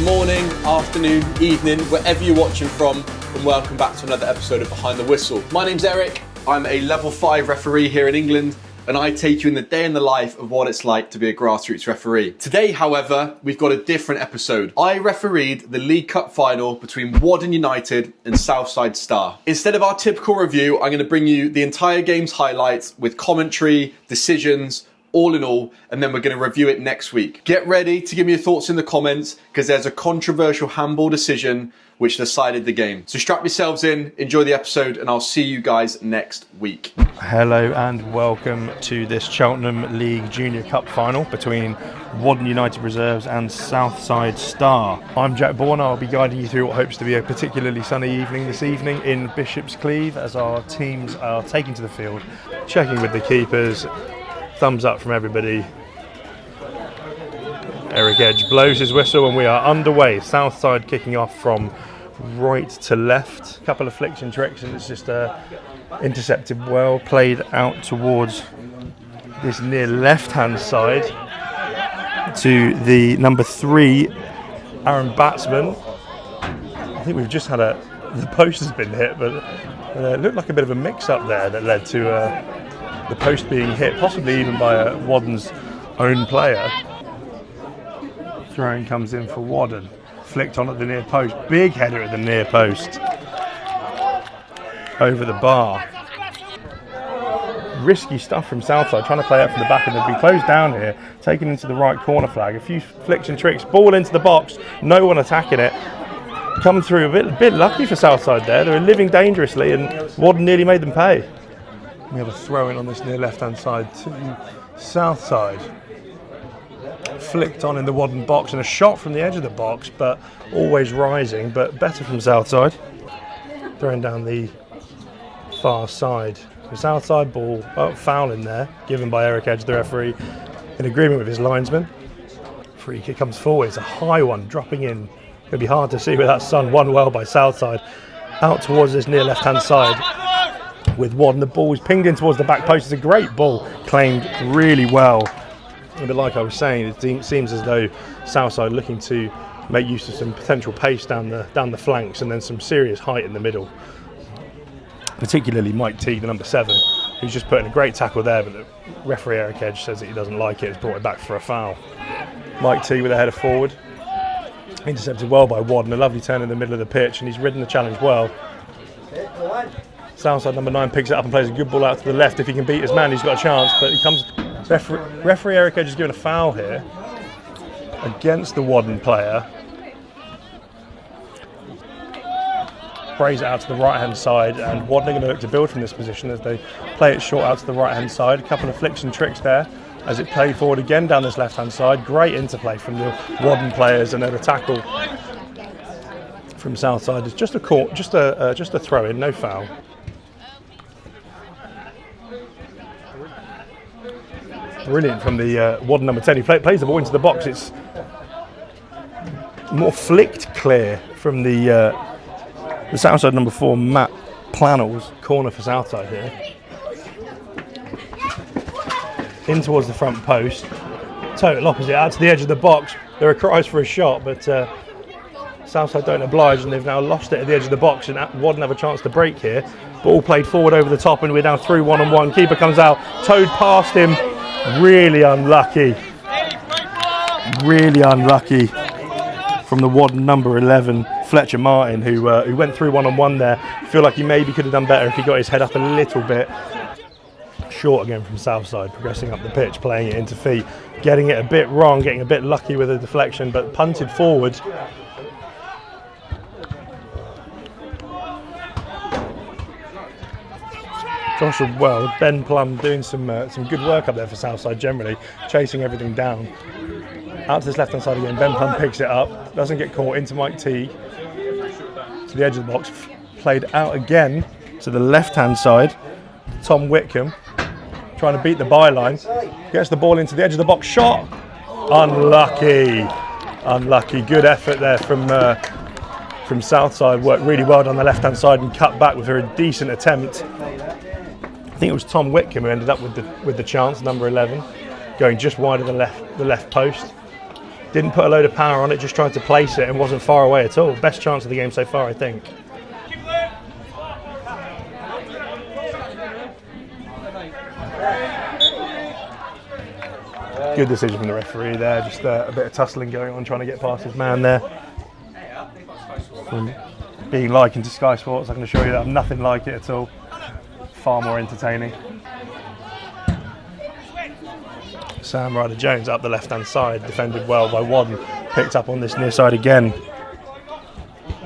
morning, afternoon, evening, wherever you're watching from, and welcome back to another episode of Behind the Whistle. My name's Eric, I'm a level 5 referee here in England, and I take you in the day in the life of what it's like to be a grassroots referee. Today, however, we've got a different episode. I refereed the League Cup final between Warden United and Southside Star. Instead of our typical review, I'm going to bring you the entire game's highlights with commentary, decisions, all in all, and then we're going to review it next week. Get ready to give me your thoughts in the comments because there's a controversial handball decision which decided the game. So strap yourselves in, enjoy the episode, and I'll see you guys next week. Hello and welcome to this Cheltenham League Junior Cup final between Warden United Reserves and Southside Star. I'm Jack Bourne. I'll be guiding you through what hopes to be a particularly sunny evening this evening in Bishop's Cleeve as our teams are taking to the field, checking with the keepers. Thumbs up from everybody. Eric Edge blows his whistle and we are underway. Southside kicking off from right to left. Couple of flicks and tricks and it's just intercepted well. Played out towards this near left-hand side to the number 3 Aaron Batsman. I think we've just had the post has been hit, but it looked like a bit of a mix-up there that led to the post being hit, possibly even by a Warden's own player. Throwing comes in for Warden. Flicked on at the near post. Big header at the near post. Over the bar. Risky stuff from Southside, trying to play out from the back, and they've been closed down here, taken into the right corner flag. A few flicks and tricks. Ball into the box. No one attacking it. Come through a bit lucky for Southside there. They were living dangerously, and Warden nearly made them pay. We have a throw in on this near left-hand side to Southside. Flicked on in the Warden box and a shot from the edge of the box, but always rising, but better from Southside. Throwing down the far side. The Southside ball, foul in there, given by Eric Edge, the referee, in agreement with his linesman. Free kick comes forward, it's a high one, dropping in. It'll be hard to see with that sun, won well by Southside. Out towards this near left-hand side. With Warden, the ball is pinged in towards the back post. It's a great ball, claimed really well. But like I was saying, it seems as though Southside looking to make use of some potential pace down the flanks and then some serious height in the middle. Particularly Mike Teague, the number 7, who's just put in a great tackle there, but the referee Eric Edge says that he doesn't like it. Has brought it back for a foul. Mike Teague with a header forward. Intercepted well by Warden, a lovely turn in the middle of the pitch, and he's ridden the challenge well. Southside number 9 picks it up and plays a good ball out to the left. If he can beat his man, he's got a chance, but he comes. Referee Eric Edge is given a foul here against the Warden player. Sprays it out to the right-hand side, and Warden are going to look to build from this position as they play it short out to the right-hand side. A couple of flicks and tricks there as it played forward again down this left-hand side. Great interplay from the Warden players, and then a tackle from Southside. It's just a throw-in, no foul. Brilliant from the Warden number 10. He plays the ball into the box. It's more flicked clear from the Southside number 4, Matt Plannell's corner for Southside here. In towards the front post. Total opposite, out to the edge of the box. There are cries for a shot, but Southside don't oblige, and they've now lost it at the edge of the box, and Warden have a chance to break here. Ball played forward over the top, and we're now through 1-on-1. Keeper comes out, towed past him. Really unlucky from the Warden number 11, Fletcher Martin, who went through 1-on-1 there. I feel like he maybe could have done better if he got his head up a little bit. Short again from Southside, progressing up the pitch, playing it into feet, getting it a bit wrong, getting a bit lucky with a deflection, but punted forward. Joshua, Ben Plum doing some good work up there for Southside generally, chasing everything down. Out to this left-hand side again, Ben Plum picks it up, doesn't get caught, into Mike Teague. To the edge of the box, played out again to the left-hand side. Tom Whitcomb, trying to beat the byline, gets the ball into the edge of the box, shot! Unlucky. Good effort there from Southside, worked really well down the left-hand side and cut back with a decent attempt. I think it was Tom Whitcomb who ended up with the chance, number 11, going just wide of the left post. Didn't put a load of power on it, just tried to place it and wasn't far away at all. Best chance of the game so far, I think. Good decision from the referee there, just a bit of tussling going on, trying to get past his man there. From being like into Sky Sports, I can assure you that I'm nothing like it at all. Far more entertaining. Sam Ryder-Jones up the left-hand side, defended well by Warden. Picked up on this near side again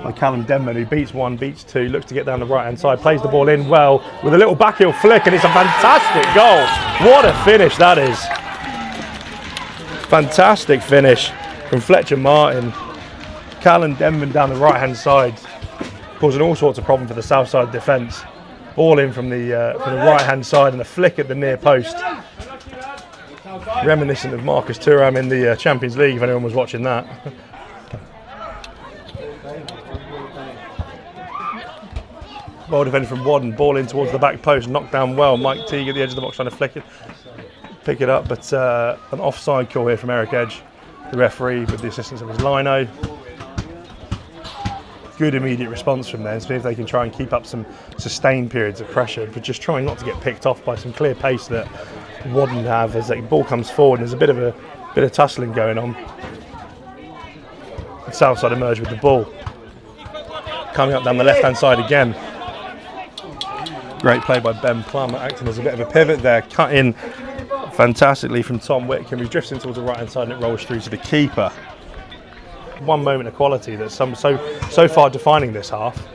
by Callum Denman, who beats one, beats two, looks to get down the right-hand side, plays the ball in well with a little backheel flick, and it's a fantastic goal. What a finish that is. Fantastic finish from Fletcher Martin. Callum Denman down the right-hand side, causing all sorts of problem for the Southside defence. Ball in from the right-hand side and a flick at the near post. Reminiscent of Marcus Thuram in the Champions League, if anyone was watching that. Well defended from Warden, ball in towards the back post, knocked down well. Mike Teague at the edge of the box trying to pick it up, but an offside call here from Eric Edge, the referee, with the assistance of his lino. Good immediate response from them, see if they can try and keep up some sustained periods of pressure, but just trying not to get picked off by some clear pace that Warden have as the ball comes forward. And there's a bit of tussling going on. And Southside emerge with the ball. Coming up down the left-hand side again. Great play by Ben Plum, acting as a bit of a pivot there, cut in fantastically from Tom Whitcomb, who drifts in towards the right-hand side and it rolls through to the keeper. One moment of quality that's so far defining this half.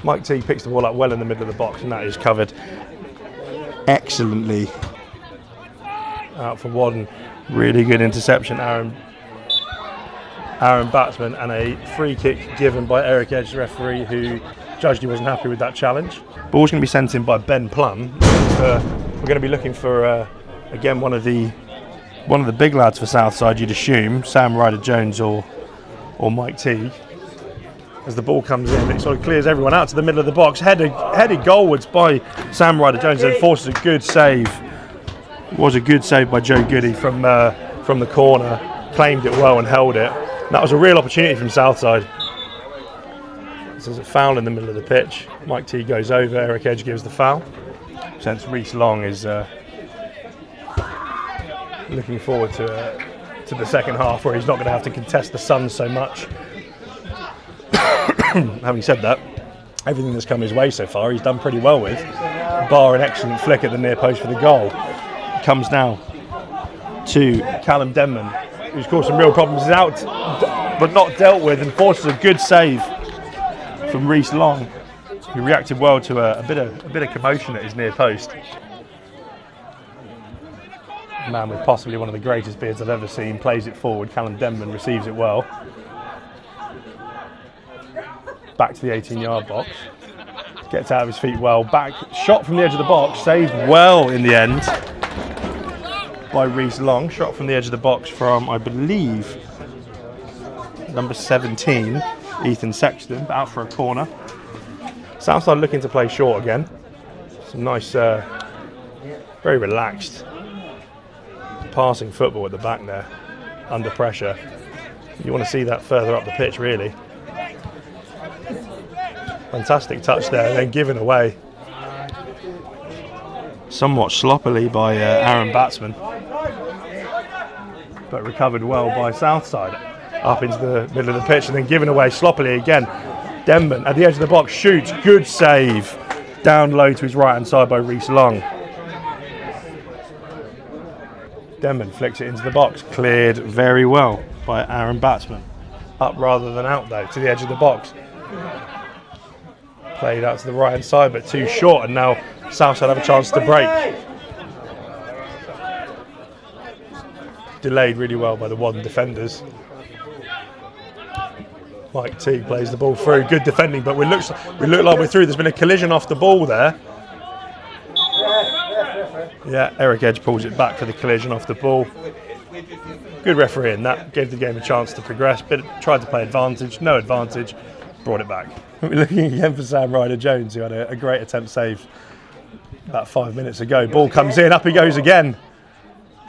Mike Teague picks the ball up well in the middle of the box, and that is covered excellently out for Warden. Really good interception, Aaron Batsman, and a free kick given by Eric Edge, the referee, who judged he wasn't happy with that challenge. Ball's going to be sent in by Ben Plum. We're going to be looking for again one of the big lads for Southside, you'd assume, Sam Ryder-Jones or Mike Teague. As the ball comes in, it sort of clears everyone out to the middle of the box. Headed goalwards by Sam Ryder-Jones and forces a good save. It was a good save by Joe Goody from the corner. Claimed it well and held it. That was a real opportunity from Southside. This is a foul in the middle of the pitch. Mike Teague goes over, Eric Edge gives the foul. Since Reece Long is looking forward to the second half, where he's not going to have to contest the Suns so much. Having said that, everything that's come his way so far he's done pretty well with, bar an excellent flick at the near post for the goal. It comes now to Callum Denman, who's caused some real problems. He's out but not dealt with, and forces a good save from Reece Long, who reacted well to a bit of commotion at his near post. A man with possibly one of the greatest beards I've ever seen plays it forward. Callum Denman receives it well. Back to the 18-yard box. Gets out of his feet well. Back shot from the edge of the box. Saved well in the end by Reece Long. Shot from the edge of the box from, I believe, number 17, Ethan Sexton, but out for a corner. Southside looking to play short again. Some nice, very relaxed passing football at the back there, under pressure. You want to see that further up the pitch, really. Fantastic touch there, and then given away somewhat sloppily by Aaron Batsman, but recovered well by Southside up into the middle of the pitch, and then given away sloppily again. Denman at the edge of the box shoots, good save, down low to his right hand side by Reece Long. Denman flicks it into the box, cleared very well by Aaron Batsman. Up rather than out though, to the edge of the box. Played out to the right hand side, but too short, and now Southside have a chance to break. Delayed really well by the Warden defenders. Mike Teague plays the ball through, good defending, but we look like we're through. There's been a collision off the ball there. Yeah, Eric Edge pulls it back for the collision off the ball. Good refereeing, that gave the game a chance to progress, but tried to play advantage, no advantage, brought it back. We're looking again for Sam Ryder-Jones, who had a great attempt saved about 5 minutes ago. Ball comes in, up he goes again.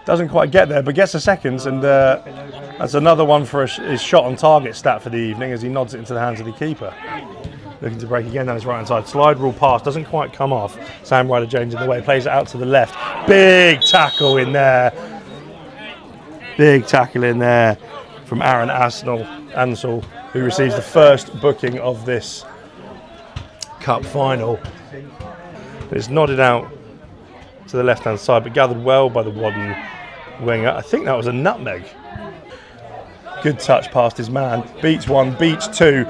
Doesn't quite get there, but gets the seconds, and that's another one for his shot on target stat for the evening as he nods it into the hands of the keeper. Looking to break again down his right hand side. Slide rule pass, doesn't quite come off. Sam Ryder-Jones in the way, plays it out to the left. Big tackle in there. Big tackle in there from Aaron Ansell, who receives the first booking of this cup final. It's nodded out to the left hand side, but gathered well by the Warden winger. I think that was a nutmeg. Good touch past his man. Beats one, beats two.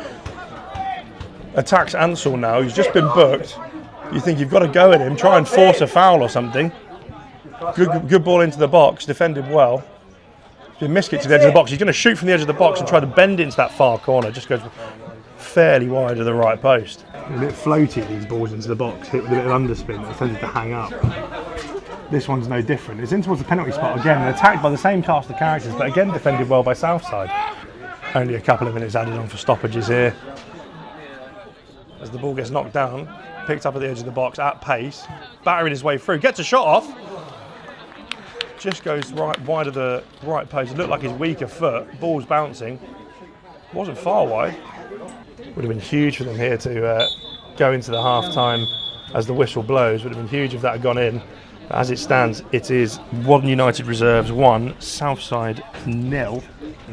Attacks Ansell now. He's just been booked. You think you've got to go at him, try and force a foul or something. Good ball into the box, defended well. He's been miskicked to the edge of the box. He's going to shoot from the edge of the box and try to bend it into that far corner. Just goes fairly wide of the right post. A bit floaty, these balls into the box, hit with a bit of underspin that tended to hang up. This one's no different. It's in towards the penalty spot again, and attacked by the same cast of characters, but again defended well by Southside. Only a couple of minutes added on for stoppages here. As the ball gets knocked down, picked up at the edge of the box at pace, battering his way through, gets a shot off. Just goes right wide of the right post. It looked like his weaker foot. Ball's bouncing. Wasn't far wide. Would have been huge for them here to go into the half-time as the whistle blows. Would have been huge if that had gone in. But as it stands, it is Warden United reserves 1, Southside 0.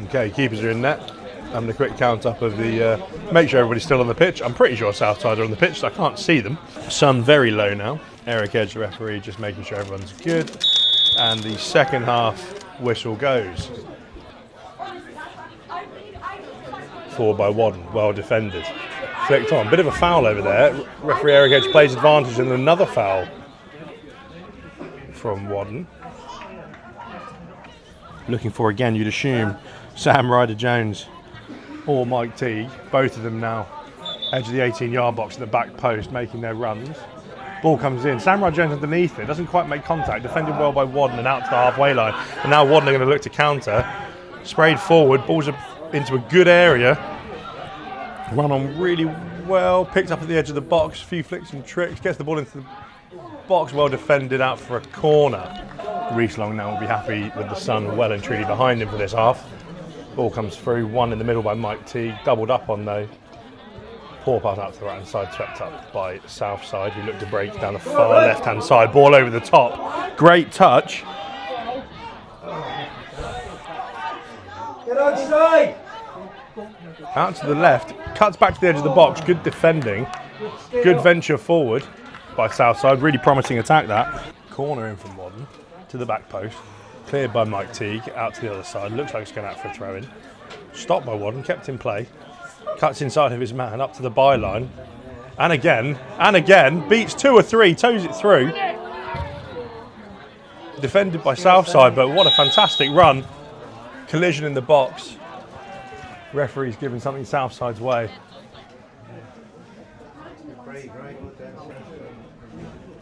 Okay, keepers are in net. Having a quick count up of the... make sure everybody's still on the pitch. I'm pretty sure Southside are on the pitch, so I can't see them. Sun very low now. Eric Edge, the referee, just making sure everyone's good. And the second half whistle goes. Forward by Warden, well defended. Flicked on, bit of a foul over there. Referee Eric Edge plays advantage and another foul from Warden. Looking for again, you'd assume, Sam Ryder-Jones or Mike Teague. Both of them now edge of the 18-yard box at the back post, making their runs. Ball comes in. Sam Ryder-Jones underneath it, doesn't quite make contact. Defended well by Warden and out to the halfway line. And now Warden are going to look to counter. Sprayed forward, balls into a good area. Run on really well. Picked up at the edge of the box. A few flicks and tricks. Gets the ball into the box. Well defended out for a corner. Reece Long now will be happy with the Sun well and truly behind him for this half. Ball comes through. One in the middle by Mike Teague. Doubled up on though. Poor pass out to the right hand side, swept up by Southside, who looked to break down the far left hand side. Ball over the top. Great touch. Get outside. Out to the left, cuts back to the edge of the box. Good defending. Good venture forward by Southside. Really promising attack that. Corner in from Warden to the back post. Cleared by Mike Teague. Out to the other side. Looks like it's going out for a throw in. Stopped by Warden. Kept in play. Cuts inside of his man up to the byline. And again. Beats 2 or 3. Toes it through. Defended by Southside, but what a fantastic run. Collision in the box. Referee's given something Southside's way.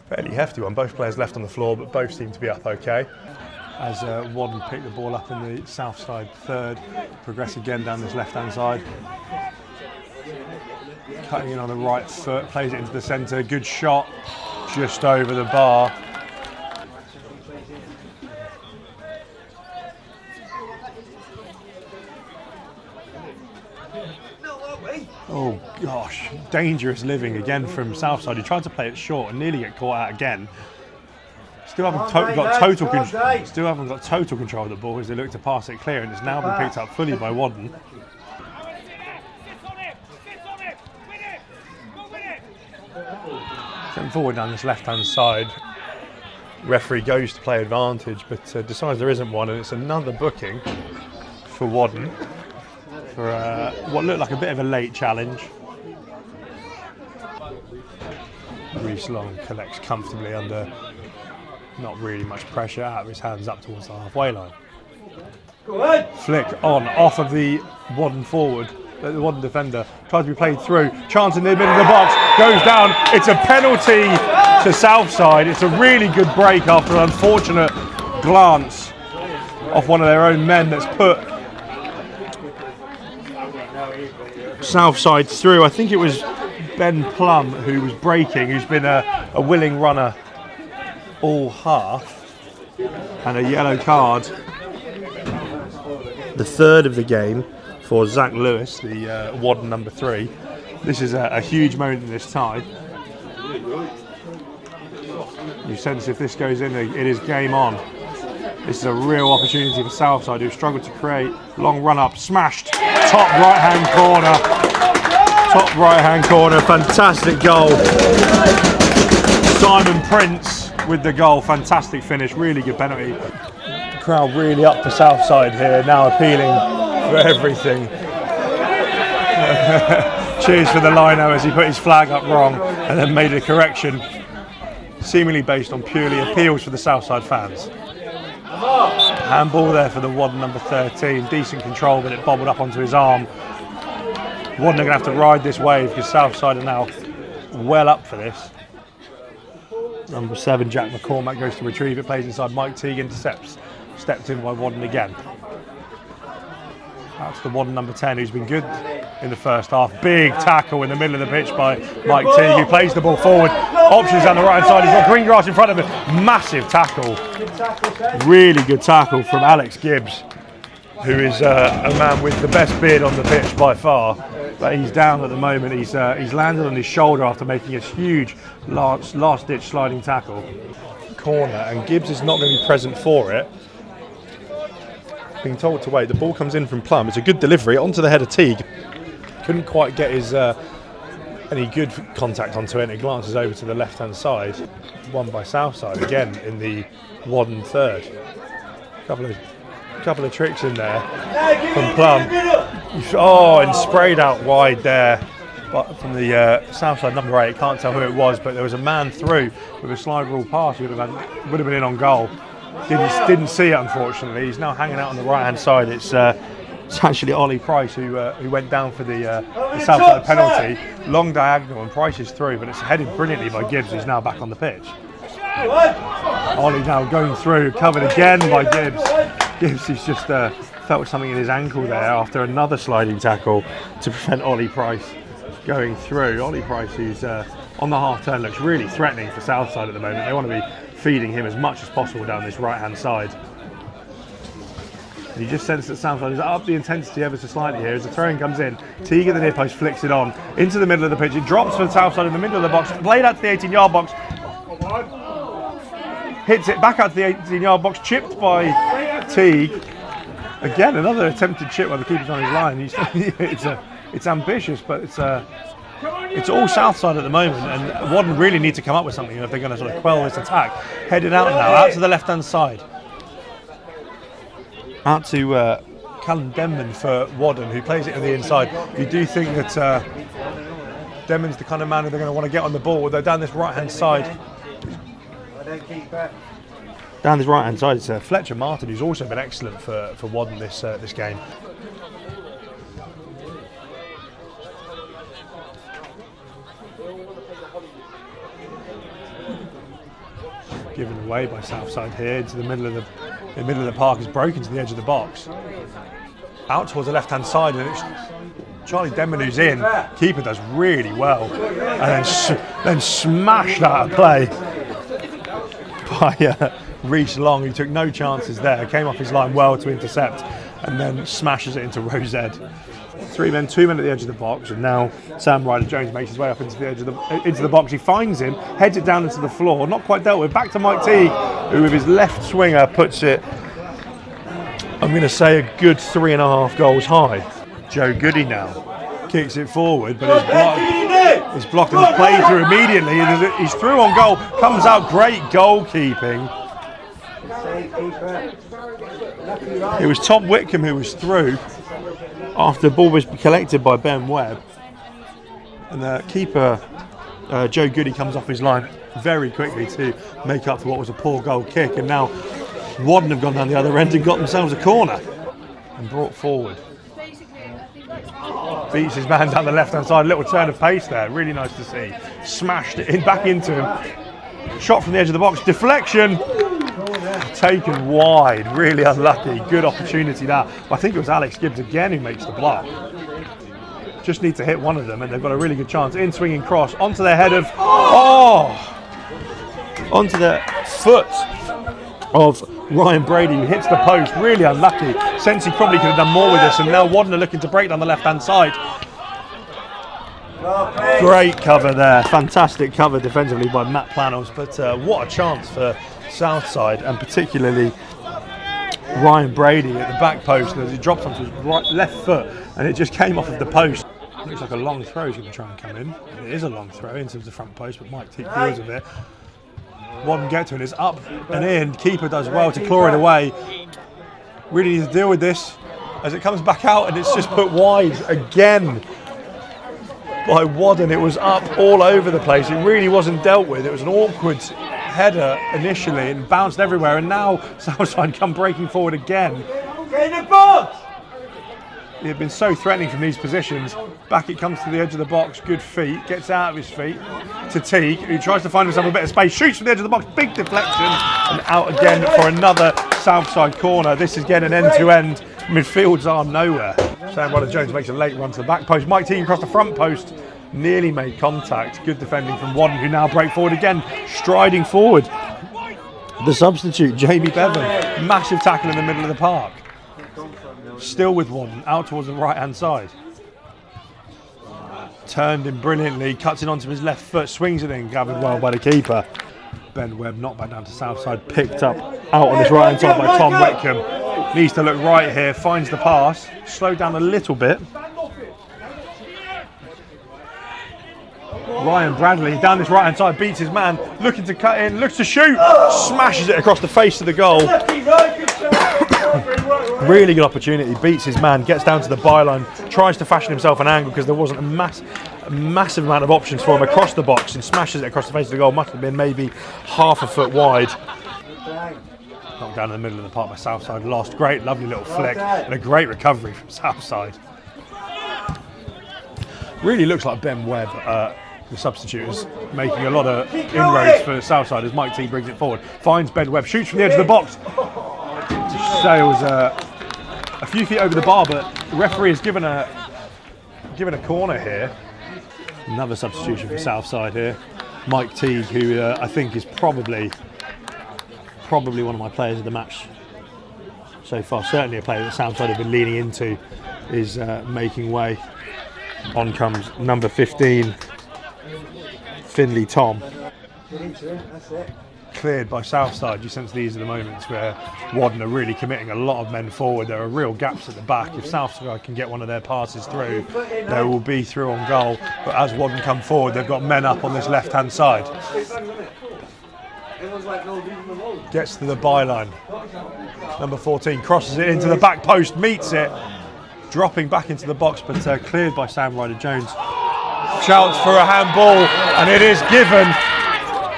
Fairly hefty one. Both players left on the floor, but both seem to be up okay. As Warden picked the ball up in the Southside third. Progress again down this left-hand side. Cutting in on the right foot, plays it into the centre. Good shot, just over the bar. Oh gosh, dangerous living again from Southside. He tried to play it short and nearly get caught out again. Still haven't got total control of the ball as they look to pass it clear, and it's now been picked up fully by Warden. Getting forward down this left-hand side. Referee goes to play advantage, but decides there isn't one, and it's another booking for Warden for what looked like a bit of a late challenge. Reece Long collects comfortably under not really much pressure, out of his hands up towards the halfway line. Flick on, off of the Warden forward. The Warden defender tries to be played through. Chance in the middle of the box, goes down. It's a penalty to Southside. It's a really good break after an unfortunate glance off one of their own men that's put Southside through. I think it was Ben Plum who was breaking, who's been a willing runner all half. and a yellow card. The third of the game for Zach Lewis, the Warden number 3. This is a huge moment in this tie. You sense if this goes in, it is game on. This is a real opportunity for Southside, who struggled to create. Long run up, smashed, top right hand corner. Top right hand corner, fantastic goal. Simon Prince with the goal, fantastic finish, really good penalty. The crowd really up for Southside here, now appealing for everything. Cheers for the lino as he put his flag up wrong and then made a correction, seemingly based on purely appeals for the Southside fans. Handball there for the Warden number 13, decent control, but it bobbled up onto his arm. Warden are going to have to ride this wave because Southside are now well up for this. Number 7, Jack McCormack, goes to retrieve it, plays inside. Mike Teague intercepts, stepped in by Warden again. Out to the Warden number 10, who's been good in the first half. Big tackle in the middle of the pitch by Mike Teague, who plays the ball forward. Options down the right hand side, he's got green grass in front of him. Massive tackle. Really good tackle from Alex Gibbs, who is a man with the best beard on the pitch by far. But he's down at the moment. He's landed on his shoulder after making a huge last-ditch sliding tackle. Corner, and Gibbs is not going to be present for it. Being told to wait. The ball comes in from Plum. It's a good delivery onto the head of Teague. Couldn't quite get his any good contact onto it, and it glances over to the left-hand side. Won by Southside again in the Warden third. Couple of tricks in there from Plum. Oh, and sprayed out wide there. But from the Southside number 8, can't tell who it was, but there was a man through with a slide rule pass who would have been in on goal. Didn't see it, unfortunately. He's now hanging out on the right-hand side. It's actually Ollie Price who went down for the Southside penalty. Long diagonal, and Price is through, but it's headed brilliantly by Gibbs, who's now back on the pitch. Ollie now going through, covered again by Gibbs. Gibbs has just felt something in his ankle there after another sliding tackle to prevent Ollie Price going through. Ollie Price, who's on the half turn, looks really threatening for Southside at the moment. They want to be feeding him as much as possible down this right hand side. And you just sense that Southside has upped the intensity ever so slightly here as the throw-in comes in. Teague at the near post flicks it on into the middle of the pitch. It drops for the Southside in the middle of the box, played out to the 18-yard box. Hits it back out to the 18-yard box, chipped by Teague. Again, another attempted chip while the keeper's on his line. It's ambitious, but it's all Southside at the moment, and Warden really need to come up with something if they're going to sort of quell this attack. Headed out now, out to the left-hand side. Out to Callum Denman for Warden, who plays it on the inside. You do think that Denman's the kind of man who they're going to want to get on the ball, although down this right-hand side. Down this right-hand side, it's Fletcher Martin, who's also been excellent for Warden this game. Given away by Southside here into the middle of the park, is broken to the edge of the box. Out towards the left-hand side, and it's Charlie Denman who's in. Keeper does really well, and then smashed out of play by Reece Long, who took no chances there. Came off his line well to intercept, and then smashes it into Rosed. 3 men, 2 men at the edge of the box, and now Sam Ryder-Jones makes his way up into the edge of the box. He finds him, heads it down into the floor, not quite dealt with. Back to Mike Teague, who with his left swinger puts it, I'm going to say, a good 3.5 goals high. Joe Goody now kicks it forward, but it's blocked and played through immediately. He's through on goal, comes out, great goalkeeping. It was Tom Whitcomb who was through after the ball was collected by Ben Webb, and the keeper Joe Goody comes off his line very quickly to make up for what was a poor goal kick, and now Warden have gone down the other end and got themselves a corner and brought forward. Beats his man down the left hand side, little turn of pace there, really nice to see. Smashed it in, back into him, shot from the edge of the box, deflection, taken wide, really unlucky. Good opportunity there. I think it was Alex Gibbs again who makes the block. Just need to hit one of them and they've got a really good chance. In swinging cross onto their head of, onto the foot of Ryan Brady, who hits the post, really unlucky. Sensi probably could have done more with this, and now Warden are looking to break down the left-hand side. Great cover there, fantastic cover defensively by Matt Planos, but what a chance for Southside, and particularly Ryan Brady at the back post as he drops onto his left foot, and it just came off of the post. Looks like a long throw is going to try and come in. It is a long throw into the front post, but Mike Teague deals with it. Warden get to it, it's up and in. Keeper does well to claw it away. Really needs to deal with this as it comes back out, and it's just put wide again by Warden. It was up all over the place. It really wasn't dealt with. It was an awkward header initially and bounced everywhere, and now Southside come breaking forward again. Get in the box! He had been so threatening from these positions. Back it comes to the edge of the box, good feet, gets out of his feet to Teague, who tries to find himself a bit of space, shoots from the edge of the box, big deflection, and out again for another Southside corner. This is getting an end-to-end. Midfields are nowhere. Sam Ryder-Jones makes a late run to the back post. Mike Teague across the front post, nearly made contact. Good defending from Warden, who now break forward again, striding forward. The substitute, Jamie Bevan, massive tackle in the middle of the park. Still with Warden, out towards the right-hand side. Turned in brilliantly, cuts it onto his left foot, swings it in, gathered well by the keeper. Ben Webb knocked back down to Southside, picked up out on his right-hand side by Tom Whitcomb. Needs to look right here, finds the pass, slowed down a little bit. Ryan Bradley down this right-hand side, beats his man, looking to cut in, looks to shoot, smashes it across the face of the goal. Really good opportunity, beats his man, gets down to the byline, tries to fashion himself an angle because there wasn't a massive amount of options for him across the box, and smashes it across the face of the goal. Must have been maybe half a foot wide. Knocked down in the middle of the park by Southside, lost. Great, lovely little flick, and a great recovery from Southside. Really looks like Ben Webb, the substitute, is making a lot of inroads for Southside as Mike T brings it forward. Finds Ben Webb, shoots from the edge of the box. Sails a few feet over the bar, but the referee has given a corner here. Another substitution for Southside here. Mike Teague, who I think is probably one of my players of the match so far. Certainly a player that Southside have been leaning into, is making way. On comes number 15, Finley Tom. Cleared by Southside. You sense these are the moments where Warden are really committing a lot of men forward. There are real gaps at the back. If Southside can get one of their passes through, they will be through on goal. But as Warden come forward, they've got men up on this left-hand side. Gets to the byline. Number 14 crosses it into the back post, meets it, dropping back into the box, but cleared by Sam Ryder-Jones. Shouts for a handball, and it is given.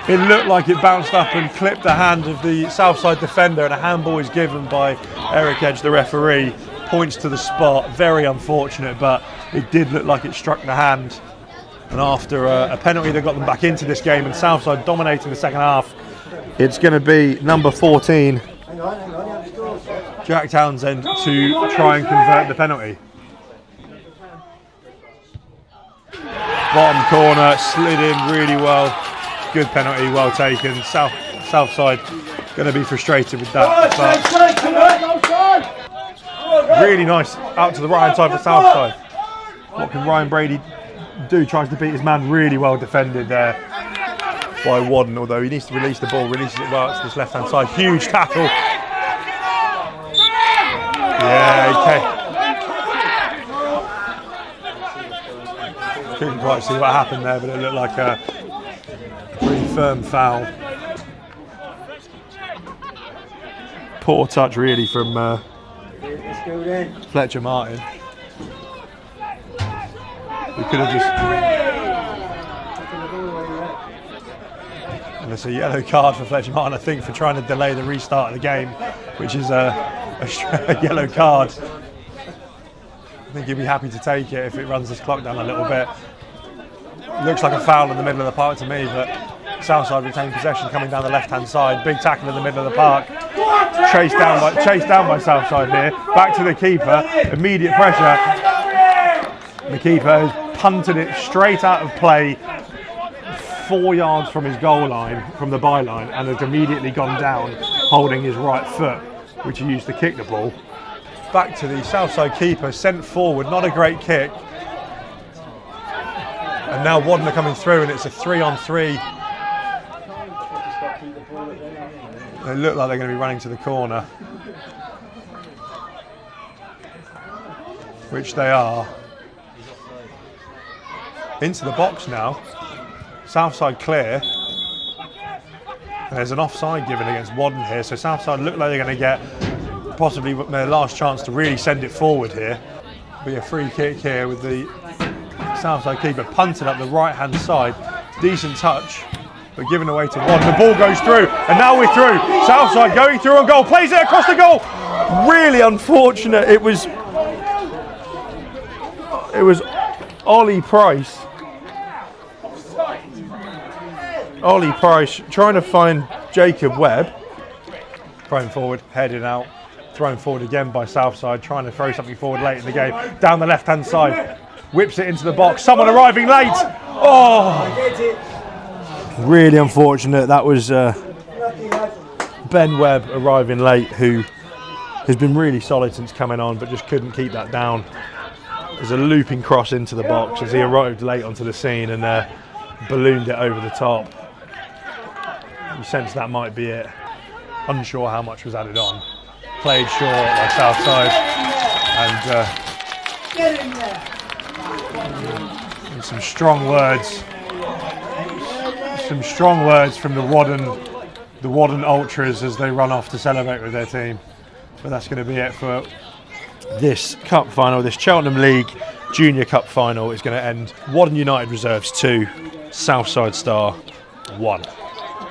It looked like it bounced up and clipped the hand of the Southside defender, and a handball is given by Eric Edge, the referee. Points to the spot. Very unfortunate, but it did look like it struck the hand. And after a penalty that got them back into this game, and Southside dominating the second half, it's going to be number 14, Jack Townsend, to try and convert the penalty. Bottom corner, slid in really well. Good penalty, well taken. Southside going to be frustrated with that. But really nice out to the right hand side for Southside. What can Ryan Brady do? Tries to beat his man, really well defended there by Warden, although he needs to release the ball, releases it well to this left hand side. Huge tackle. Yeah, okay. Couldn't quite see what happened there, but it looked like a pretty firm foul. Poor touch really from Fletcher Martin. We could have just... And it's a yellow card for Fletcher Martin, I think, for trying to delay the restart of the game, which is a yellow card. I think he'd be happy to take it if it runs this clock down a little bit. Looks like a foul in the middle of the park to me, but Southside retained possession coming down the left-hand side. Big tackle in the middle of the park. Chased down by Southside here. Back to the keeper. Immediate pressure. The keeper has punted it straight out of play, 4 yards from his goal line, from the byline, and has immediately gone down holding his right foot, which he used to kick the ball. Back to the Southside keeper, sent forward, not a great kick. And now Warden are coming through, and it's a 3-on-3. They look like they're going to be running to the corner, which they are. Into the box now. Southside clear. And there's an offside given against Warden here, so Southside look like they're going to get possibly their last chance to really send it forward here. Be a free kick here with the Southside keeper punted up the right hand side. Decent touch, but given away to Warden. The ball goes through, and now we're through. Southside going through on goal, plays it across the goal. Really unfortunate. It was Ollie Price. Ollie Price trying to find Jacob Webb. Thrown forward, heading out. Thrown forward again by Southside, trying to throw something forward late in the game. Down the left-hand side, whips it into the box. Someone arriving late. Oh, really unfortunate. That was Ben Webb arriving late, who has been really solid since coming on, but just couldn't keep that down. There's a looping cross into the box as he arrived late onto the scene and ballooned it over the top. You sense that might be it. Unsure how much was added on. Played short by Southside, and some strong words. Some strong words from the Warden Ultras as they run off to celebrate with their team. But that's going to be it for this cup final. This Cheltenham League Junior Cup final is going to end Warden United Reserves 2, Southside Star 1.